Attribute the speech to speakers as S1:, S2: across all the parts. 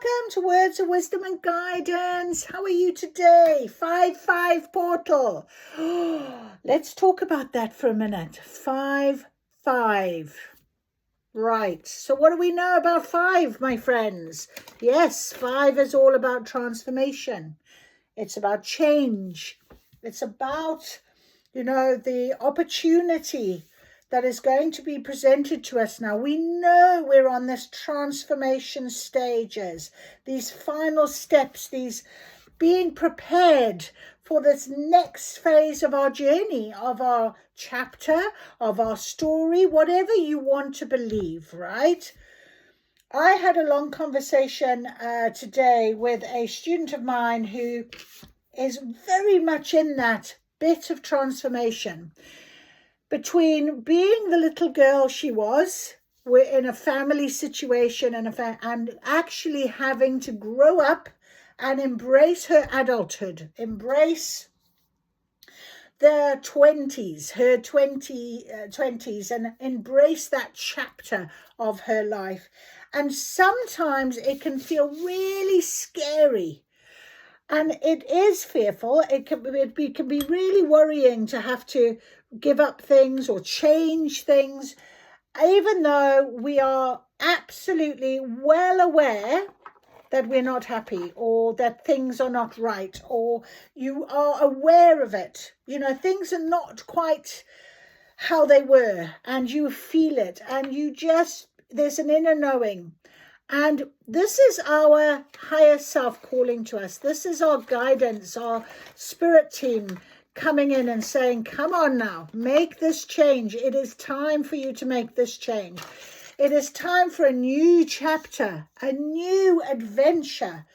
S1: welcome to Words of Wisdom and Guidance. How are you today? 5-5 portal. Let's talk about that for a minute. 5-5. Right. So what do we know about 5, my friends? Yes, 5 is all about transformation. It's about change. It's about, the opportunity that is going to be presented to us now. We know we're on this transformation stages, these final steps, these being prepared for this next phase of our journey, of our chapter, of our story, whatever you want to believe, right? I had a long conversation today with a student of mine who is very much in that bit of transformation. Between being the little girl she was, we're in a family situation and actually having to grow up and embrace her adulthood, embrace the 20s, her 20s, and embrace that chapter of her life. And sometimes it can feel really scary. And it is fearful. It can be really worrying to have to give up things or change things, even though we are absolutely well aware that we're not happy or that things are not right, or you are aware of it. Things are not quite how they were, and you feel it, and there's an inner knowing. And this is our higher self calling to us. This is our guidance, our spirit team coming in and saying, come on now, make this change. It is time for you to make this change. It is time for a new chapter, a new adventure.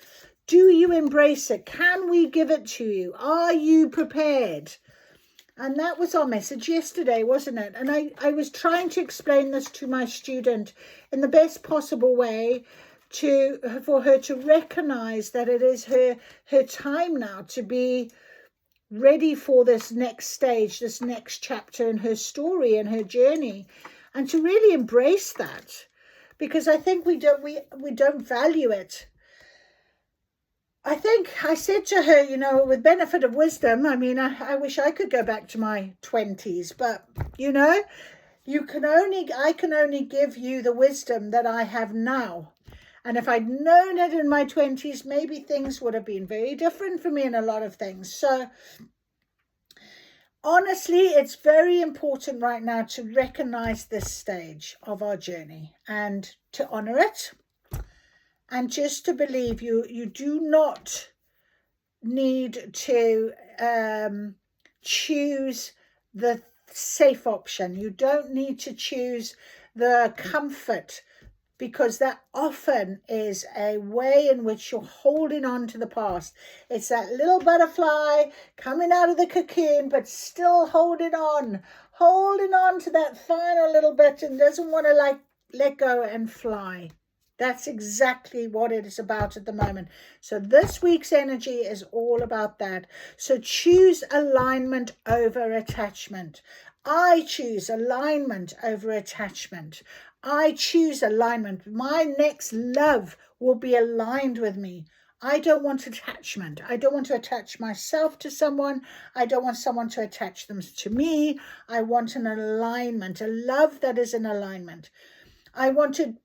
S1: Do you embrace it? Can we give it to you? Are you prepared? And that was our message yesterday, wasn't it? And I was trying to explain this to my student in the best possible way for her to recognize that it is her time now to be ready for this next stage, this next chapter in her story and her journey, and to really embrace that, because I think we don't value it. I think I said to her, with benefit of wisdom, I wish I could go back to my 20s, but, I can only give you the wisdom that I have now. And if I'd known it in my 20s, maybe things would have been very different for me in a lot of things. So honestly, it's very important right now to recognize this stage of our journey and to honor it. And just to believe you do not need to choose the safe option. You don't need to choose the comfort, because that often is a way in which you're holding on to the past. It's that little butterfly coming out of the cocoon, but still holding on to that final little bit and doesn't want to let go and fly. That's exactly what it is about at the moment. So this week's energy is all about that. So choose alignment over attachment. I choose alignment over attachment. I choose alignment. My next love will be aligned with me. I don't want attachment. I don't want to attach myself to someone. I don't want someone to attach them to me. I want an alignment, a love that is in alignment. I want to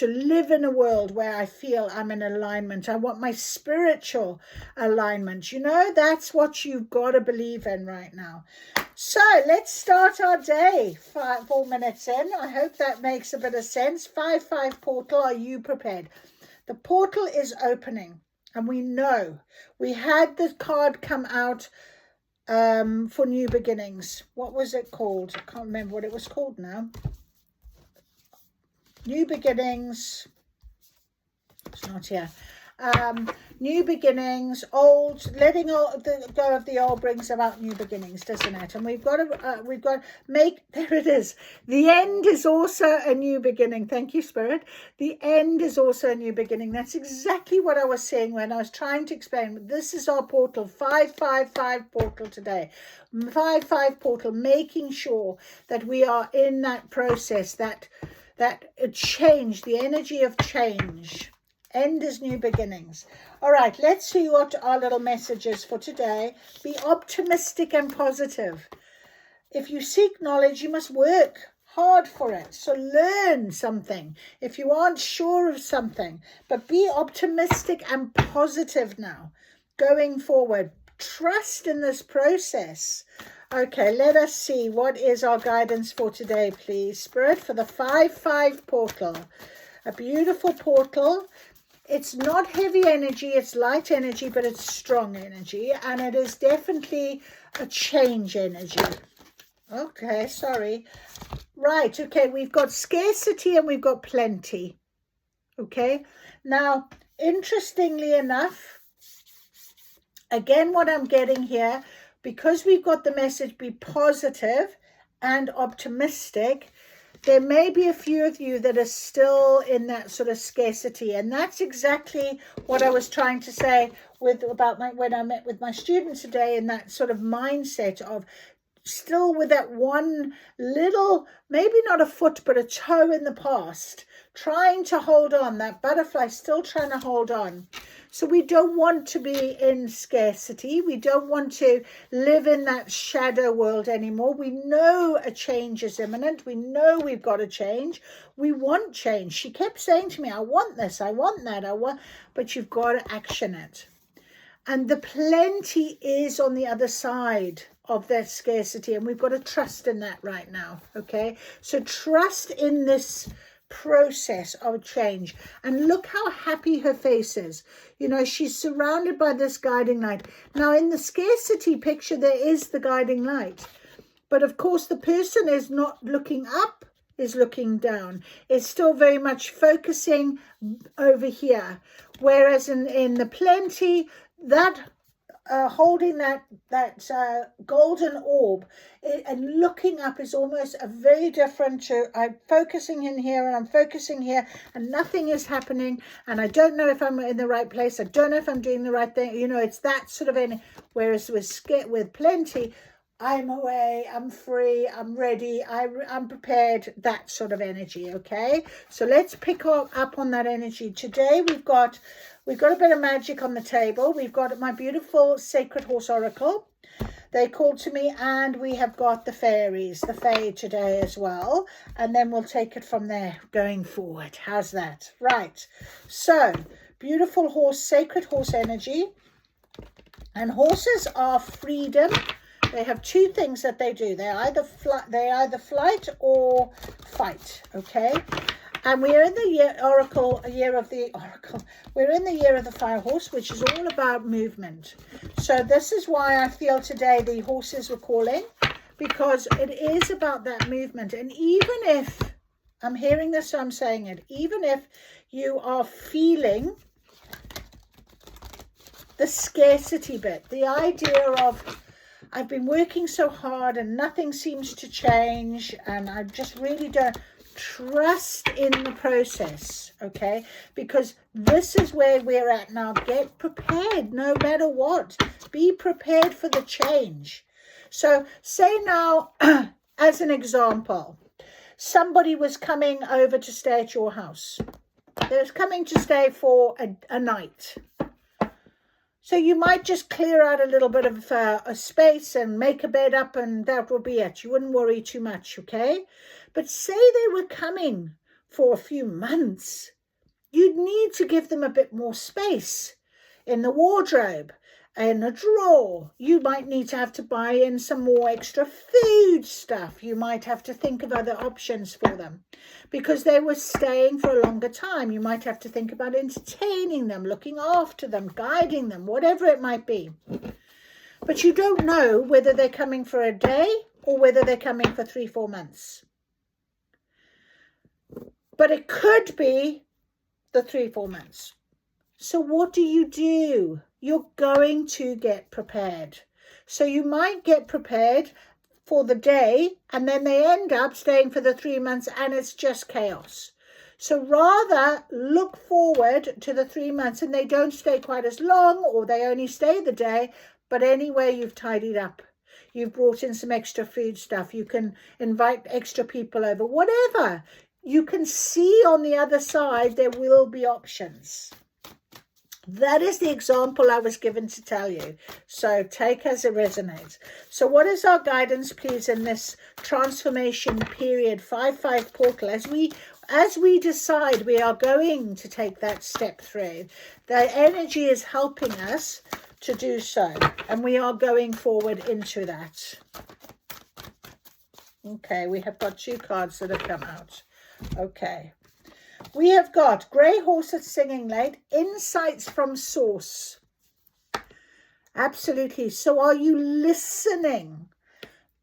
S1: live in a world where I feel I'm in alignment. I want my spiritual alignment. That's what you've got to believe in right now. So let's start our day. 4 minutes in. I hope that makes a bit of sense. 5-5 portal. Are you prepared? The portal is opening, and we know we had the card come out for new beginnings. What was it called? I can't remember what it was called now. New beginnings. It's not here. New beginnings, letting go of the old brings about new beginnings, doesn't it? And we've got to make, there it is. The end is also a new beginning. Thank you, Spirit. The end is also a new beginning. That's exactly what I was saying when I was trying to explain. This is our portal, 5-5-5 portal today. 5-5 portal, making sure that we are in that process, that change, the energy of change. End is new beginnings. All right, let's see what our little message is for today. Be optimistic and positive. If you seek knowledge, you must work hard for it. So learn something if you aren't sure of something. But be optimistic and positive now, going forward. Trust in this process. Okay, let us see. What is our guidance for today, please, Spirit? For the 5-5 portal. A beautiful portal. It's not heavy energy, it's light energy, but it's strong energy. And it is definitely a change energy. Okay, sorry. Right, okay, we've got scarcity and we've got plenty. Okay, now, interestingly enough, again, what I'm getting here, because we've got the message be positive and optimistic, there may be a few of you that are still in that sort of scarcity. And that's exactly what I was trying to say when I met with my students today, in that sort of mindset of still with that one little, maybe not a foot, but a toe in the past, trying to hold on, that butterfly still trying to hold on. So we don't want to be in scarcity. We don't want to live in that shadow world anymore. We know a change is imminent. We know we've got to change. We want change. She kept saying to me, I want this, I want that, but you've got to action it. And the plenty is on the other side of that scarcity, and we've got to trust in that right now. Okay, so trust in this process of change. And look how happy her face is. You know, she's surrounded by this guiding light. Now in the scarcity picture there is the guiding light, but of course the person is not looking up, is looking down. It's still very much focusing over here, whereas in the plenty, that holding that golden orb and looking up is almost a very different to, I'm focusing in here and I'm focusing here and nothing is happening and I don't know if I'm in the right place, I don't know if I'm doing the right thing, you know, it's that sort of energy. Whereas with plenty, I'm away, I'm free, I'm ready, I'm prepared, that sort of energy. Okay, so let's pick up on that energy. Today we've got a bit of magic on the table. We've got my beautiful Sacred Horse Oracle. They called to me, and we have got the fairies, the fae today as well. And then we'll take it from there going forward. How's that? Right. So, beautiful horse, sacred horse energy. And horses are freedom. They have two things that they do. They're either flight or fight. Okay. And we're in the year of the fire horse, which is all about movement. So this is why I feel today the horses were calling, because it is about that movement. And even if I'm hearing this, so I'm saying it, even if you are feeling the scarcity bit, the idea of, I've been working so hard and nothing seems to change and I just really don't, trust in the process, okay? Because this is where we're at now. Get prepared no matter what. Be prepared for the change. So say now, as an example, somebody was coming over to stay at your house. They was coming to stay for a night. So you might just clear out a little bit of a space and make a bed up and that will be it. You wouldn't worry too much, okay? But say they were coming for a few months. You'd need to give them a bit more space in the wardrobe, in a drawer. You might need to have to buy in some more extra food stuff. You might have to think of other options for them because they were staying for a longer time. You might have to think about entertaining them, looking after them, guiding them, whatever it might be. But you don't know whether they're coming for a day or whether they're coming for 3-4 months. But it could be the 3-4 months. So what do? You're going to get prepared. So you might get prepared for the day and then they end up staying for the 3 months and it's just chaos. So rather look forward to the 3 months and they don't stay quite as long or they only stay the day. But anyway, you've tidied up. You've brought in some extra food stuff. You can invite extra people over, whatever. you can see on the other side there will be options. That is the example I was given to tell you. So take as it resonates. So what is our guidance, please, in this transformation period, 5-5 portal, as we decide we are going to take that step through? The energy is helping us to do so, and we are going forward into that. Okay, we have got 2 cards that have come out. Okay. We have got Grey Horse at Singing Lake, insights from source. Absolutely. So are you listening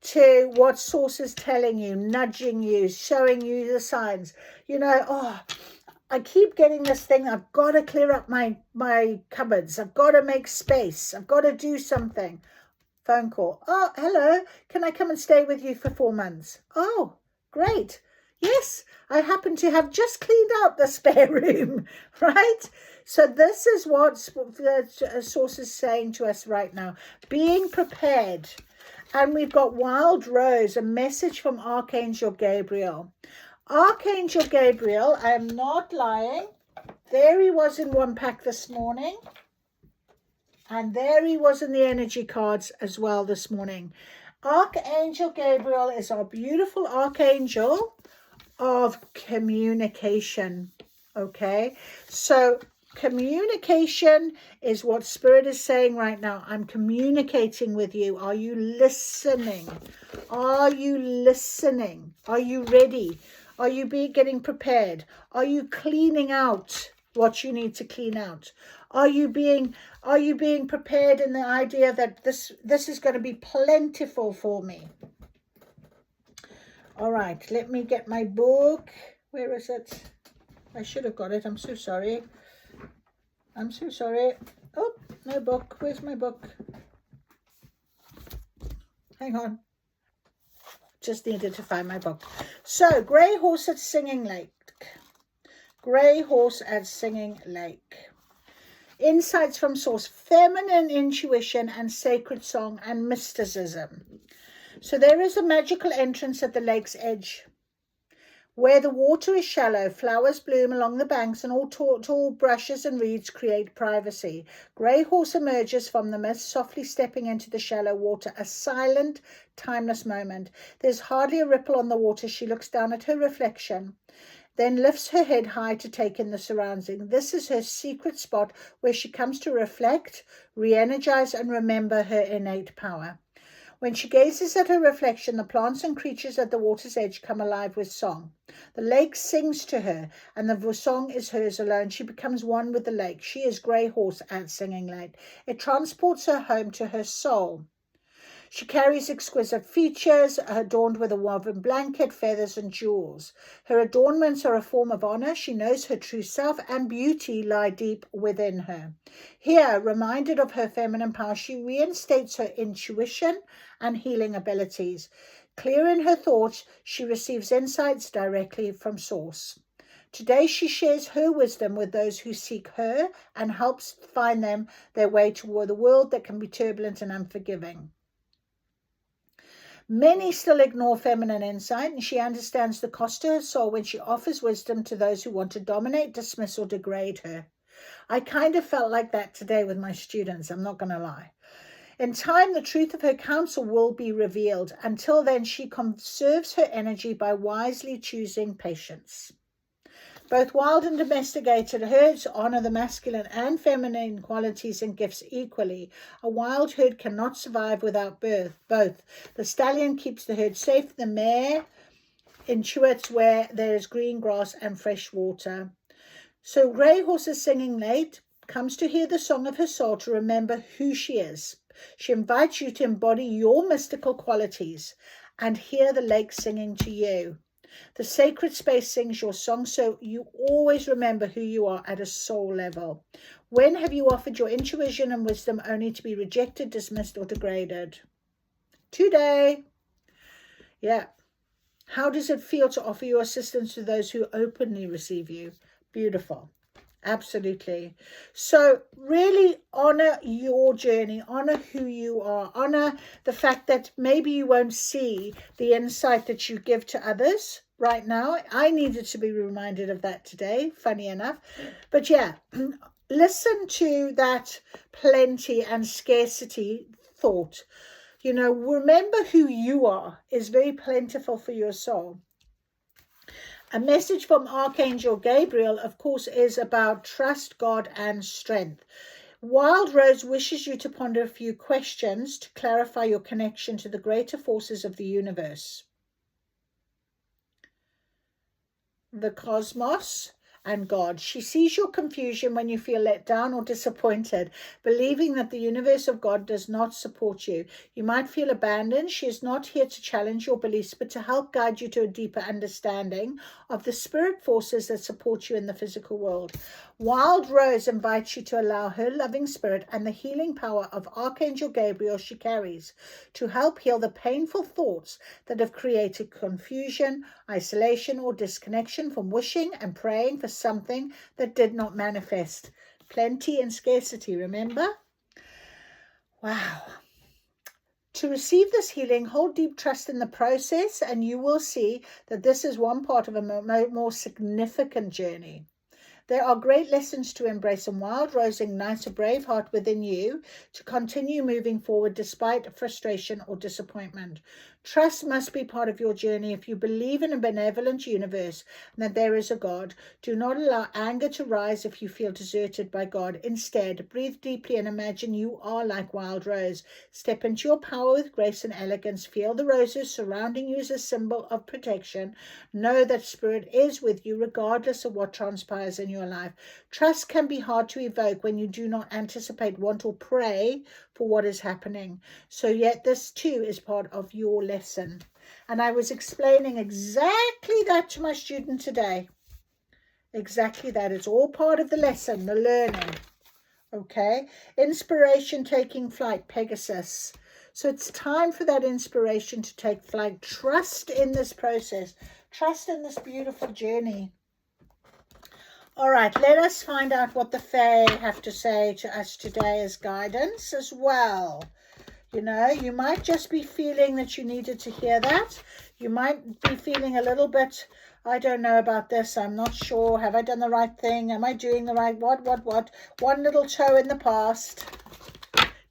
S1: to what source is telling you, nudging you, showing you the signs? You know, oh, I keep getting this thing. I've got to clear up my cupboards. I've got to make space. I've got to do something. Phone call. Oh, hello. Can I come and stay with you for 4 months? Oh, great. Yes, I happen to have just cleaned out the spare room, right? So this is what the source is saying to us right now. Being prepared. And we've got Wild Rose, a message from Archangel Gabriel. Archangel Gabriel, I am not lying. There he was in one pack this morning. And there he was in the energy cards as well this morning. Archangel Gabriel is our beautiful archangel of communication. Okay, so communication is what Spirit is saying right now. I'm communicating with you. Are you listening? Are you listening? Are you ready? Are you getting prepared? Are you cleaning out what you need to clean out? Are you being prepared in the idea that this is going to be plentiful for me? All right, let me get my book. Where is it? I should have got it. I'm so sorry. I'm so sorry. Oh, no book. Where's my book? Hang on. Just needed to find my book. So, Grey Horse at Singing Lake. Grey Horse at Singing Lake. Insights from source, feminine intuition and sacred song and mysticism. So there is a magical entrance at the lake's edge. Where the water is shallow, flowers bloom along the banks and all tall brushes and reeds create privacy. Grey Horse emerges from the mist, softly stepping into the shallow water, a silent, timeless moment. There's hardly a ripple on the water. She looks down at her reflection, then lifts her head high to take in the surroundings. This is her secret spot where she comes to reflect, re-energize and remember her innate power. When she gazes at her reflection, the plants and creatures at the water's edge come alive with song. The lake sings to her, and the song is hers alone. She becomes one with the lake. She is Grey Horse at Singing Lake. It transports her home to her soul. She carries exquisite features, adorned with a woven blanket, feathers, and jewels. Her adornments are a form of honor. She knows her true self, and beauty lie deep within her. Here, reminded of her feminine power, she reinstates her intuition and healing abilities. Clear in her thoughts, she receives insights directly from source. Today, she shares her wisdom with those who seek her and helps find them their way toward a world that can be turbulent and unforgiving. Many still ignore feminine insight, and she understands the cost to her soul when she offers wisdom to those who want to dominate, dismiss, or degrade her. I kind of felt like that today with my students, I'm not going to lie. In time, the truth of her counsel will be revealed. Until then, she conserves her energy by wisely choosing patience. Both wild and domesticated herds honor the masculine and feminine qualities and gifts equally. A wild herd cannot survive without both. The stallion keeps the herd safe. The mare intuits where there is green grass and fresh water. So Grey Horse is Singing Lake comes to hear the song of her soul, to remember who she is. She invites you to embody your mystical qualities and hear the lake singing to you. The sacred space sings your song, so you always remember who you are at a soul level. When have you offered your intuition and wisdom only to be rejected, dismissed, or degraded? Today. Yeah. How does it feel to offer your assistance to those who openly receive you? Beautiful. Absolutely. So really honor your journey, honor who you are, honor the fact that maybe you won't see the insight that you give to others, right now. I needed to be reminded of that today, funny enough. But yeah, listen to that plenty and scarcity thought. You know, remember who you are is very plentiful for your soul. A message from Archangel Gabriel, of course, is about trust God and strength. Wild Rose wishes you to ponder a few questions to clarify your connection to the greater forces of the universe, the cosmos, and God. She sees your confusion when you feel let down or disappointed, believing that the universe of God does not support you. You might feel abandoned. She is not here to challenge your beliefs, but to help guide you to a deeper understanding of the spirit forces that support you in the physical world. Wild Rose invites you to allow her loving spirit and the healing power of Archangel Gabriel she carries to help heal the painful thoughts that have created confusion, isolation, or disconnection from wishing and praying for something that did not manifest. Plenty and scarcity, remember? Wow. To receive this healing, hold deep trust in the process, and you will see that this is one part of a more significant journey. There are great lessons to embrace, and Wild Rose ignites a brave heart within you to continue moving forward despite frustration or disappointment. Trust must be part of your journey. If you believe in a benevolent universe and that there is a God, do not allow anger to rise if you feel deserted by God. Instead, breathe deeply and imagine you are like Wild Rose. Step into your power with grace and elegance. Feel the roses surrounding you as a symbol of protection. Know that Spirit is with you regardless of what transpires in your life. Trust can be hard to evoke when you do not anticipate, want, or pray for what is happening. So yet this too is part of your lesson. And I was explaining exactly that to my student today. Exactly that. It's all part of the lesson, the learning. Okay. Inspiration taking flight, Pegasus. So it's time for that inspiration to take flight. Trust in this process. Trust in this beautiful journey. All right, let us find out what the Fae have to say to us today as guidance as well. You know, you might just be feeling that you needed to hear that. You might be feeling a little bit, I don't know about this. I'm not sure. Have I done the right thing? Am I doing the right what? One little toe in the past.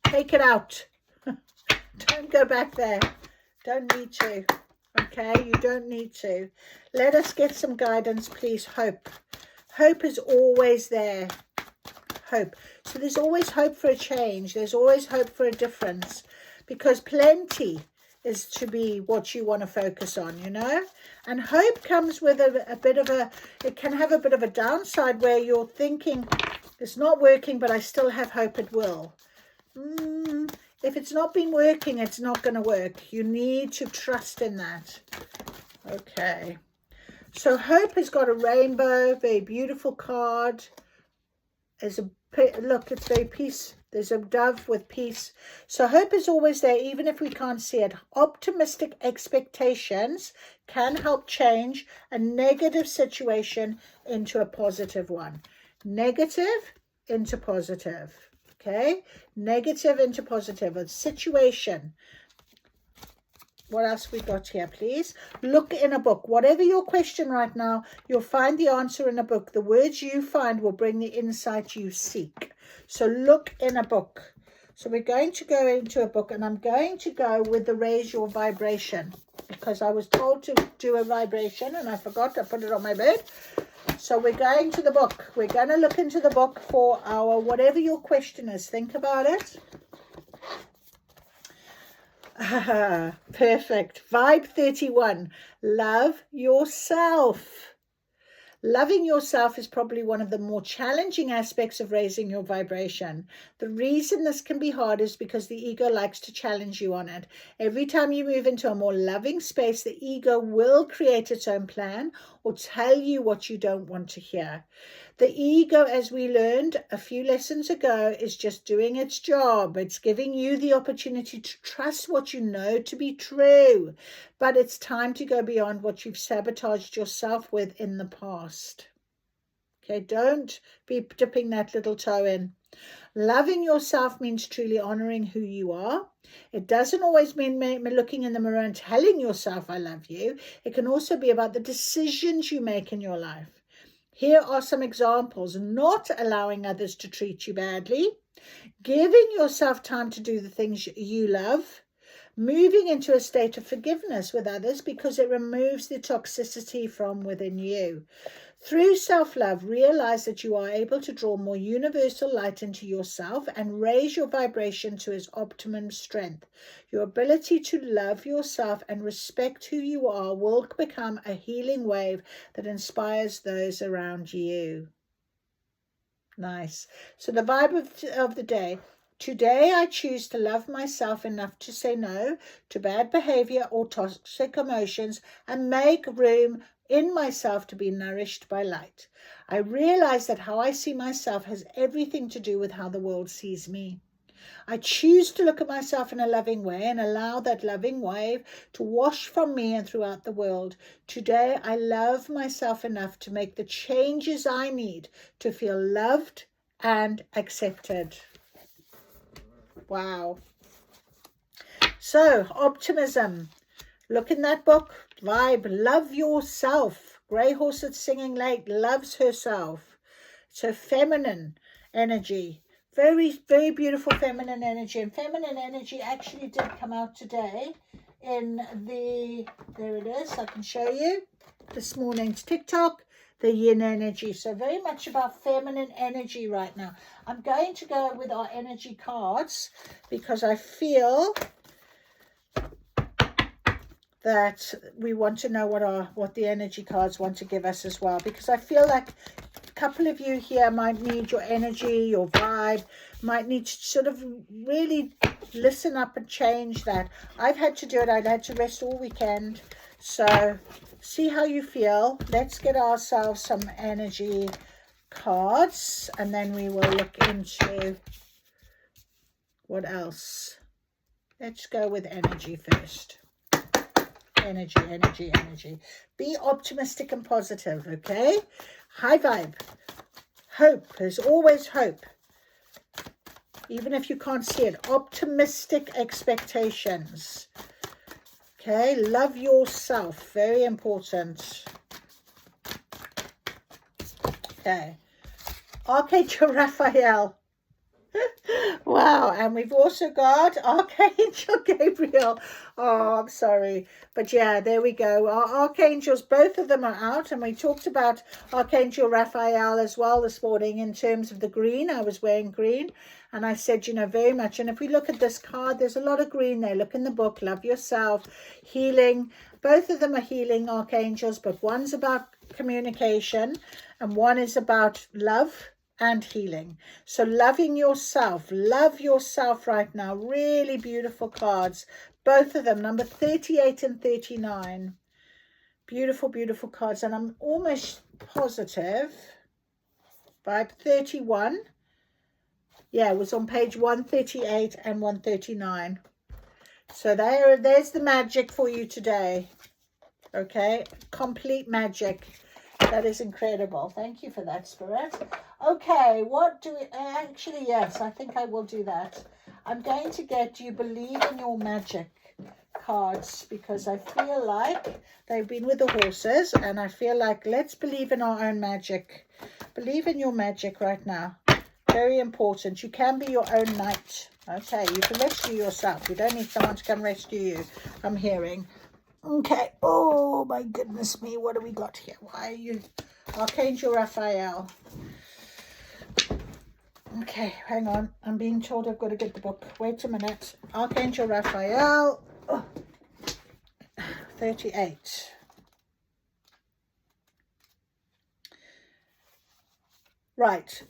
S1: Take it out. Don't go back there. Don't need to. Okay, you don't need to. Let us get some guidance, please. Hope. Hope is always there. Hope. So there's always hope for a change. There's always hope for a difference, because plenty is to be what you want to focus on, you know. And hope comes with a bit of a, it can have a bit of a downside where you're thinking it's not working, but I still have hope it will. If it's not been working, it's not going to work. You need to trust in that. Okay. So hope has got a rainbow, very beautiful card. There's a look, it's very peace. There's a dove with peace. So hope is always there, even if we can't see it. Optimistic expectations can help change a negative situation into a positive one. Negative into positive. Okay, negative into positive. A situation. What else we got here, please? Look in a book. Whatever your question right now, you'll find the answer in a book. The words you find will bring the insight you seek. So look in a book. So we're going to go into a book, and I'm going to go with the Raise Your Vibration, because I was told to do a vibration and I forgot. I put it on my bed. So we're going to the book. We're going to look into the book for our, whatever your question is. Think about it. Perfect. Vibe 31. Love yourself. Loving yourself is probably one of the more challenging aspects of raising your vibration. The reason this can be hard is because the ego likes to challenge you on it. Every time you move into a more loving space, the ego will create its own plan or tell you what you don't want to hear. The ego, as we learned a few lessons ago, is just doing its job. It's giving you the opportunity to trust what you know to be true. But it's time to go beyond what you've sabotaged yourself with in the past. Okay, don't be dipping that little toe in. Loving yourself means truly honoring who you are. It doesn't always mean looking in the mirror and telling yourself, I love you. It can also be about the decisions you make in your life. Here are some examples: not allowing others to treat you badly, giving yourself time to do the things you love, moving into a state of forgiveness with others because it removes the toxicity from within you. Through self-love, realize that you are able to draw more universal light into yourself and raise your vibration to its optimum strength. Your ability to love yourself and respect who you are will become a healing wave that inspires those around you. Nice. So the vibe of the day. Today, I choose to love myself enough to say no to bad behavior or toxic emotions and make room in myself to be nourished by light. I realize that how I see myself has everything to do with how the world sees me. I choose to look at myself in a loving way and allow that loving wave to wash from me and throughout the world. Today, I love myself enough to make the changes I need to feel loved and accepted. Wow. So, optimism. Look in that book. Vibe. Love yourself. Grey Horse at Singing Lake loves herself. So, feminine energy. Very, very beautiful feminine energy. And feminine energy actually did come out today in the, there it is, I can show you, this morning's TikTok, the yin energy. So very much about feminine energy right now. I'm going to go with our energy cards because I feel that we want to know what the energy cards want to give us as well, because I feel like a couple of you here might need your energy, your vibe, might need to sort of really listen up and change that. I've had to do it. I'd had to rest all weekend. So see how you feel. Let's get ourselves some energy cards and then we will look into what else. Let's go with energy first. Energy. Be optimistic and positive, okay? High vibe. Hope. There's always hope. Even if you can't see it. Optimistic expectations. Okay? Love yourself. Very important. Okay. Archangel Raphael. Wow, and we've also got Archangel Gabriel. Oh, I'm sorry. But yeah, there we go. Our archangels, both of them are out. And we talked about Archangel Raphael as well this morning in terms of the green. I was wearing green. And I said, you know, very much. And if we look at this card, there's a lot of green there. Look in the book. Love yourself. Healing. Both of them are healing archangels. But one's about communication. And one is about love and healing. So loving yourself, love yourself right now. Really beautiful cards, both of them, number 38 and 39. Beautiful, beautiful cards. And I'm almost positive vibe 31, yeah, it was on page 138 and 139. So there's the magic for you today. Okay, complete magic. That is incredible. Thank you for that, Spirit. Okay, what do we... Actually, yes, I think I will do that. I'm going to get You Believe in Your Magic cards because I feel like they've been with the horses and I feel like let's believe in our own magic. Believe in your magic right now. Very important. You can be your own knight. Okay, you can rescue yourself. You don't need someone to come rescue you, I'm hearing. Okay. Oh, my goodness me. What do we got here? Why are you... Archangel Raphael. Okay, hang on. I'm being told I've got to get the book. Wait a minute. Archangel Raphael. Oh. 38. Right.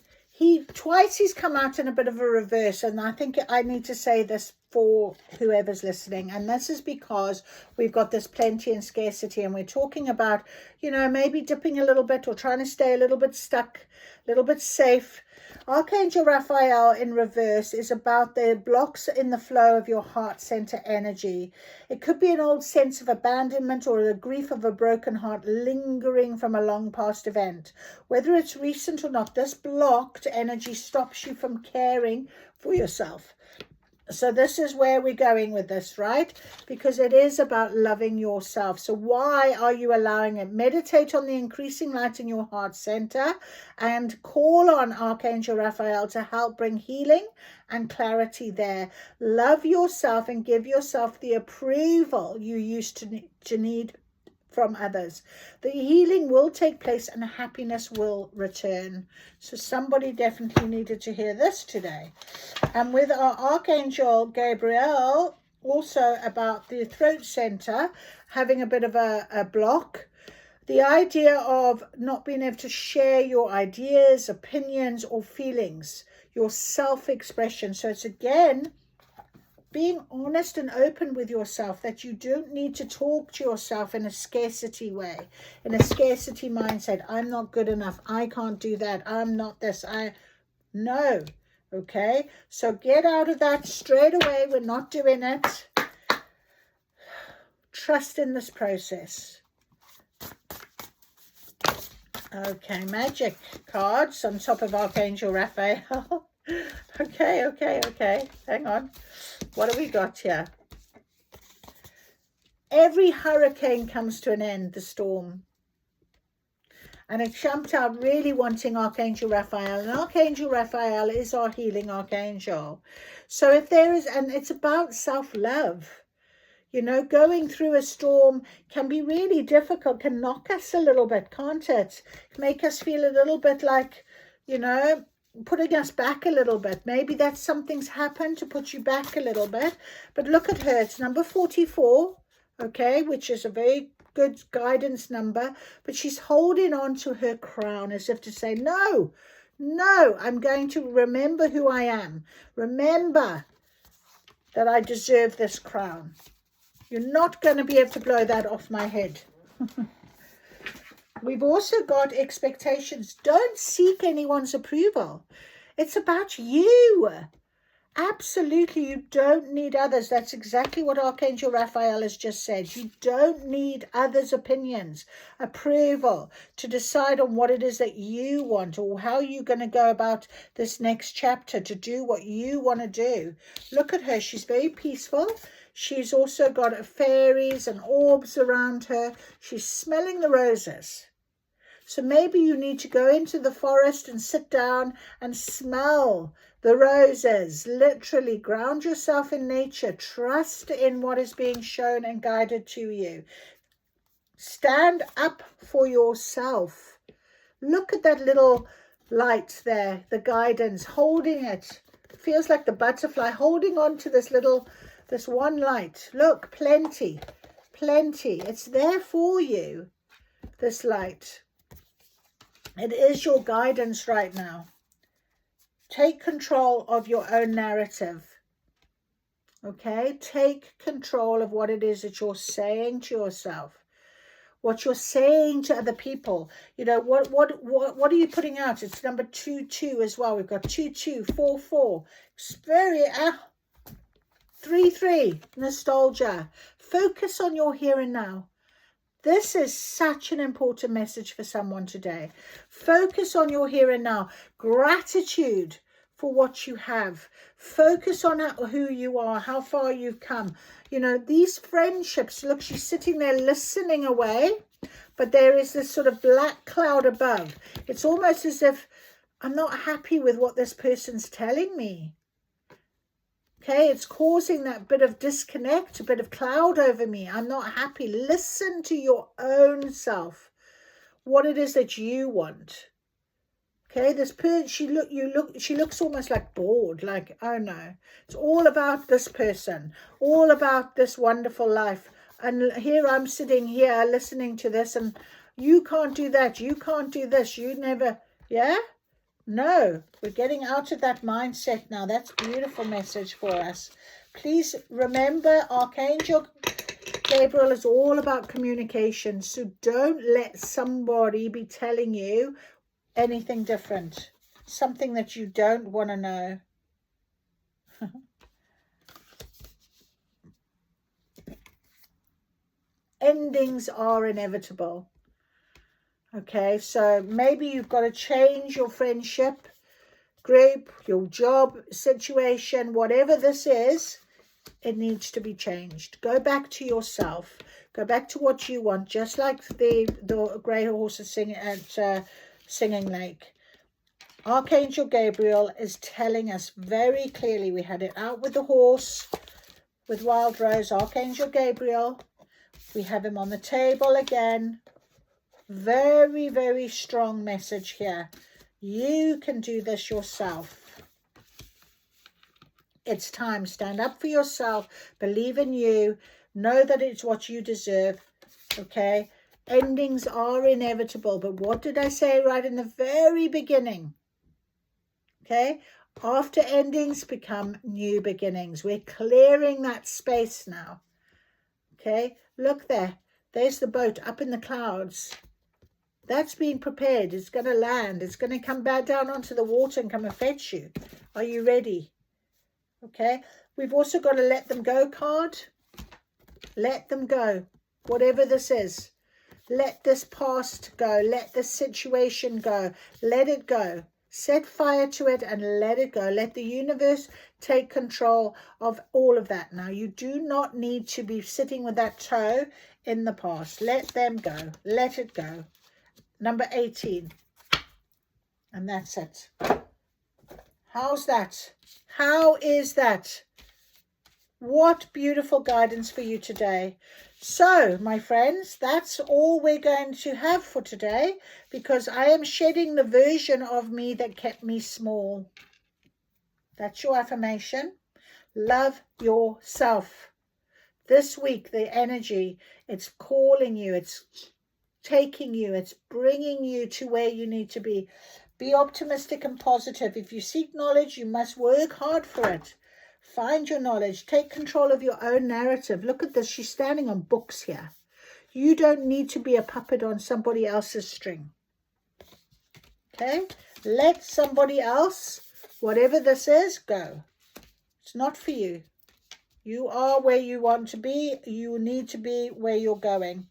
S1: Twice he's come out in a bit of a reverse, and I think I need to say this for whoever's listening, and this is because we've got this plenty and scarcity, and we're talking about, you know, maybe dipping a little bit or trying to stay a little bit stuck, a little bit safe, Archangel Raphael in reverse is about the blocks in the flow of your heart center energy. It could be an old sense of abandonment or the grief of a broken heart lingering from a long past event. Whether it's recent or not, this blocked energy stops you from caring for yourself. So this is where we're going with this, right? Because it is about loving yourself. So why are you allowing it? Meditate on the increasing light in your heart center and call on Archangel Raphael to help bring healing and clarity there. Love yourself and give yourself the approval you used to need from others. The healing will take place and happiness will return. So somebody definitely needed to hear this today. And with our Archangel Gabriel, also about the throat center having a bit of a block, the idea of not being able to share your ideas, opinions, or feelings, your self-expression. So it's again being honest and open with yourself, that you don't need to talk to yourself in a scarcity way, in a scarcity mindset. I'm not good enough. I can't do that. I'm not this. No. Okay. So get out of that straight away. We're not doing it. Trust in this process. Okay. Magic cards on top of Archangel Raphael. Okay. Hang on. What do we got here? Every hurricane comes to an end, the storm. And it jumped out really wanting Archangel Raphael. And Archangel Raphael is our healing archangel. So if there is, and it's about self-love. You know, going through a storm can be really difficult, can knock us a little bit, can't it? Make us feel a little bit like, you know, putting us back a little bit. Maybe that something's happened to put you back a little bit. But look at her. It's number 44, okay, which is a very good guidance number. But she's holding on to her crown as if to say, no, I'm going to remember who I am. Remember that I deserve this crown. You're not going to be able to blow that off my head. We've also got expectations. Don't seek anyone's approval. It's about you. Absolutely, you don't need others. That's exactly what Archangel Raphael has just said. You don't need others' opinions, approval, to decide on what it is that you want or how you're going to go about this next chapter to do what you want to do. Look at her. She's very peaceful. She's also got fairies and orbs around her. She's smelling the roses. So maybe you need to go into the forest and sit down and smell the roses. Literally ground yourself in nature. Trust in what is being shown and guided to you. Stand up for yourself. Look at that little light there, the guidance, holding it. It feels like the butterfly holding on to this one light. Look, plenty. It's there for you, this light. It is your guidance right now. Take control of your own narrative. Okay? Take control of what it is that you're saying to yourself. What you're saying to other people. You know, what are you putting out? It's number 22 as well. We've got 22, 44. It's very 33. Nostalgia. Focus on your here and now. This is such an important message for someone today. Focus on your here and now. Gratitude for what you have. Focus on who you are, how far you've come. You know, these friendships, look, she's sitting there listening away, but there is this sort of black cloud above. It's almost as if I'm not happy with what this person's telling me. Okay, it's causing that bit of disconnect, a bit of cloud over me. I'm not happy. Listen to your own self, what it is that you want. Okay, this person, she looks almost like bored, like, oh no, it's all about this person, all about this wonderful life. And here I'm sitting here listening to this, and you can't do that, you can't do this, you never, yeah? No, we're getting out of that mindset now. That's a beautiful message for us. Please remember, Archangel Gabriel is all about communication. So don't let somebody be telling you anything different. something that you don't want to know. Endings are inevitable. Okay, so maybe you've got to change your friendship group, your job situation, whatever this is, it needs to be changed. Go back to yourself. Go back to what you want, just like the grey horses singing at Singing Lake. Archangel Gabriel is telling us very clearly. We had it out with the horse, with Wild Rose. Archangel Gabriel, we have him on the table again. Very, very strong message here. You can do this yourself. It's time. Stand up for yourself. Believe in you. Know that it's what you deserve. Okay? Endings are inevitable. But what did I say right in the very beginning? Okay? After endings become new beginnings. We're clearing that space now. Okay? Look there. There's the boat up in the clouds. That's being prepared. It's going to land. It's going to come back down onto the water and come and fetch you. Are you ready? Okay. We've also got a let them go card. Let them go. Whatever this is. Let this past go. Let this situation go. Let it go. Set fire to it and let it go. Let the universe take control of all of that. Now, you do not need to be sitting with that toe in the past. Let them go. Let it go. Number 18. And that's it. How's that? How is that? What beautiful guidance for you today. So, my friends, that's all we're going to have for today, because I am shedding the version of me that kept me small. That's your affirmation. Love yourself. This week, the energy, it's calling you, it's taking you, it's bringing you to where you need to be. Be optimistic and positive. If you seek knowledge, you must work hard for it. Find your knowledge. Take control of your own narrative. Look at this. She's standing on books here. You don't need to be a puppet on somebody else's string. Okay? Let somebody else, whatever this is, go. It's not for you. You are where you want to be. You need to be where you're going.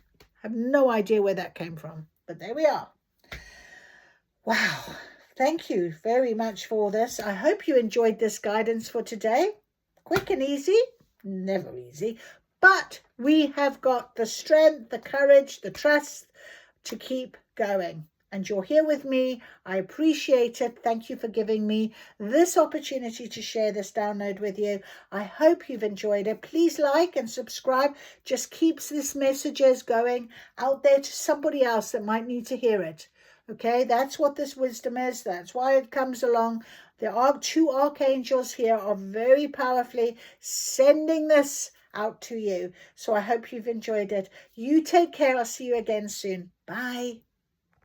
S1: I have no idea where that came from, but there we are. Wow. Thank you very much for this. I hope you enjoyed this guidance for today. Quick and easy. Never easy. But we have got the strength, the courage, the trust to keep going. And you're here with me. I appreciate it. Thank you for giving me this opportunity to share this download with you. I hope you've enjoyed it. Please like and subscribe. Just keeps this messages going out there to somebody else that might need to hear it. Okay, that's what this wisdom is. That's why it comes along. There are two archangels here are very powerfully sending this out to you. So I hope you've enjoyed it. You take care. I'll see you again soon. Bye.